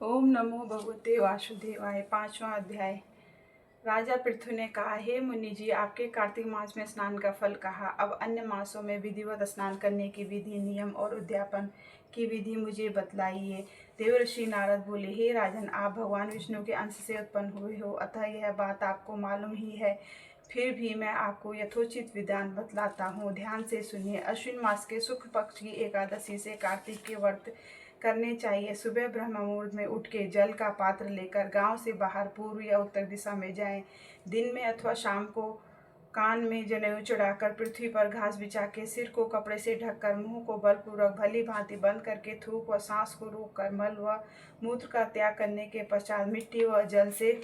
ओम नमो भगवते वासुदेवाय। 5वां अध्याय। राजा पृथु ने कहा, हे मुनि जी, आपके कार्तिक मास में स्नान का फल कहा। अब अन्य मासों में विधिवत स्नान करने की विधि, नियम और उद्यापन की विधि मुझे बतलाइए। देवर्षि नारद बोले, हे राजन, आप भगवान विष्णु के अंश से उत्पन्न हुए हो, अतः यह बात आपको मालूम ही है। फिर भी मैं आपको यथोचित विधान बतलाता हूँ, ध्यान से सुनिए। अश्विन मास के शुक्ल पक्ष की एकादशी से कार्तिक के व्रत करने चाहिए। सुबह ब्रह्म मुहूर्त में उठ के जल का पात्र लेकर गांव से बाहर पूर्व या उत्तर दिशा में जाएं। दिन में अथवा शाम को कान में जनेऊ चढ़ाकर पृथ्वी पर घास बिछा के सिर को कपड़े से ढककर मुंह को बलपूर्वक भली भांति बंद करके थूक व सांस को रोककर मल व मूत्र का त्याग करने के पश्चात मिट्टी व जल से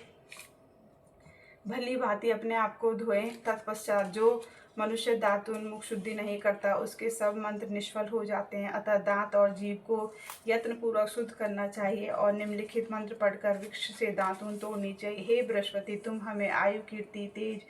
भली भांति अपने आप को धोएं। तत्पश्चात जो मनुष्य दांत मुख शुद्धि नहीं करता, उसके सब मंत्र निष्फल हो जाते हैं। अतः दांत और जीभ को यत्न पूर्वक शुद्ध करना चाहिए और निम्नलिखित मंत्र पढ़कर वृक्ष से दातून तोड़नी चाहिए। हे बृहस्पति, तुम हमें आयु, कीर्ति, तेज,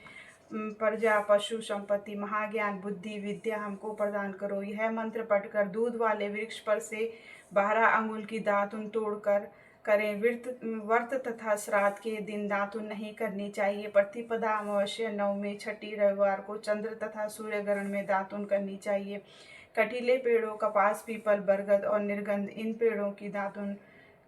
प्रजा, पशु, संपत्ति, महाज्ञान, बुद्धि, विद्या हमको प्रदान करो। यह मंत्र पढ़कर दूध वाले वृक्ष पर से 12 अंगुल की दातून तोड़कर करें। व्रत तथा श्राद्ध के दिन दातुन नहीं करनी चाहिए। प्रतिपदा, अमावस्या, नवमी, छठी, रविवार को चंद्र तथा सूर्य ग्रहण में दातुन करनी चाहिए। कटीले पेड़ों, कपास, पीपल, बरगद और निर्गंध, इन पेड़ों की दातुन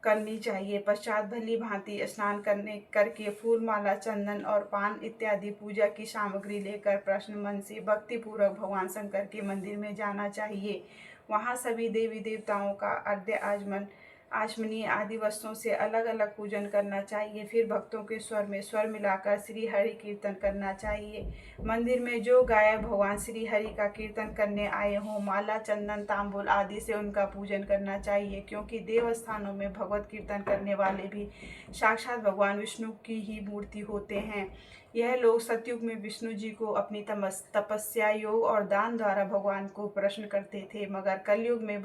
करनी चाहिए। पश्चात भली भांति स्नान करके फूल, माला, चंदन और पान इत्यादि पूजा की सामग्री लेकर प्रसन्न मन से भक्ति पूर्वक भगवान शंकर के मंदिर में जाना चाहिए। वहाँ सभी देवी देवताओं का अर्घ्य, आचमनी आदि वस्तुओं से अलग अलग पूजन करना चाहिए। फिर भक्तों के स्वर में स्वर मिलाकर श्री हरि कीर्तन करना चाहिए। मंदिर में जो गायक भगवान श्री हरि का कीर्तन करने आए हों, माला, चंदन, तांबूल आदि से उनका पूजन करना चाहिए, क्योंकि देवस्थानों में भगवत कीर्तन करने वाले भी साक्षात भगवान विष्णु की ही मूर्ति होते हैं। यह लोग सतयुग में विष्णु जी को अपनी तपस्या, योग और दान द्वारा भगवान को प्रसन्न करते थे, मगर कलयुग में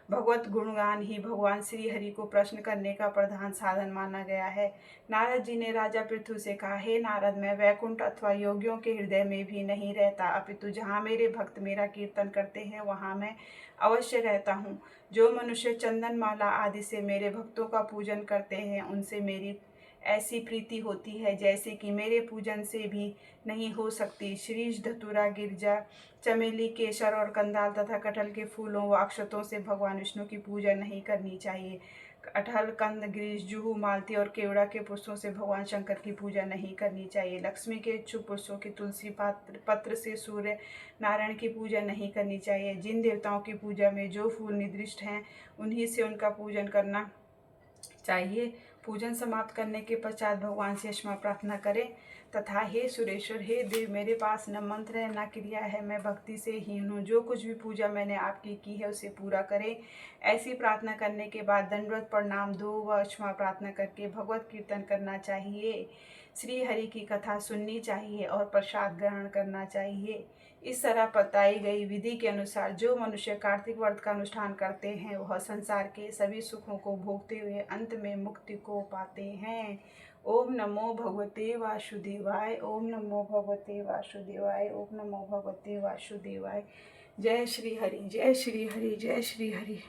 भगवत गुणगान ही भगवान श्री हरि को प्रसन्न करने का प्रधान साधन माना गया है। नारद जी ने राजा पृथु से कहा, हे नारद, मैं वैकुंठ अथवा योगियों के हृदय में भी नहीं रहता, अपितु जहाँ मेरे भक्त मेरा कीर्तन करते हैं वहाँ मैं अवश्य रहता हूँ। जो मनुष्य चंदन, माला आदि से मेरे भक्तों का पूजन करते हैं, उनसे मेरी ऐसी प्रीति होती है जैसे कि मेरे पूजन से भी नहीं हो सकती। शीरीष, धतूरा, गिरजा, चमेली, केसर और कंदाल तथा कटहल के फूलों व अक्षतों से भगवान विष्णु की पूजा नहीं करनी चाहिए। कटहल, कंद, ग्रीस, जुहू, मालती और केवड़ा के पुष्पों से भगवान शंकर की पूजा नहीं करनी चाहिए। लक्ष्मी के इच्छुक पुष्पों की तुलसी पत्र से सूर्य नारायण की पूजा नहीं करनी चाहिए। जिन देवताओं की पूजा में जो फूल निर्दिष्ट हैं, उन्हीं से उनका पूजन करना चाहिए। पूजन समाप्त करने के पश्चात भगवान से क्षमा प्रार्थना करें तथा हे सुरेश्वर, हे देव, मेरे पास न मंत्र है न क्रिया है, मैं भक्ति से हीन हूँ। जो कुछ भी पूजा मैंने आपकी की है उसे पूरा करें। ऐसी प्रार्थना करने के बाद दंडवत प्रणाम दो व क्षमा प्रार्थना करके भगवत कीर्तन करना चाहिए, श्री हरि की कथा सुननी चाहिए और प्रसाद ग्रहण करना चाहिए। इस तरह बताई गई विधि के अनुसार जो मनुष्य कार्तिक व्रत का अनुष्ठान करते हैं, वह संसार के सभी सुखों को भोगते हुए अंत में मुक्ति को पाते हैं। ओम नमो भगवते वासुदेवाय। ओम नमो भगवते वासुदेवाय। ओम नमो भगवते वासुदेवाय। जय श्री हरि, जय श्री हरि, जय श्री हरि।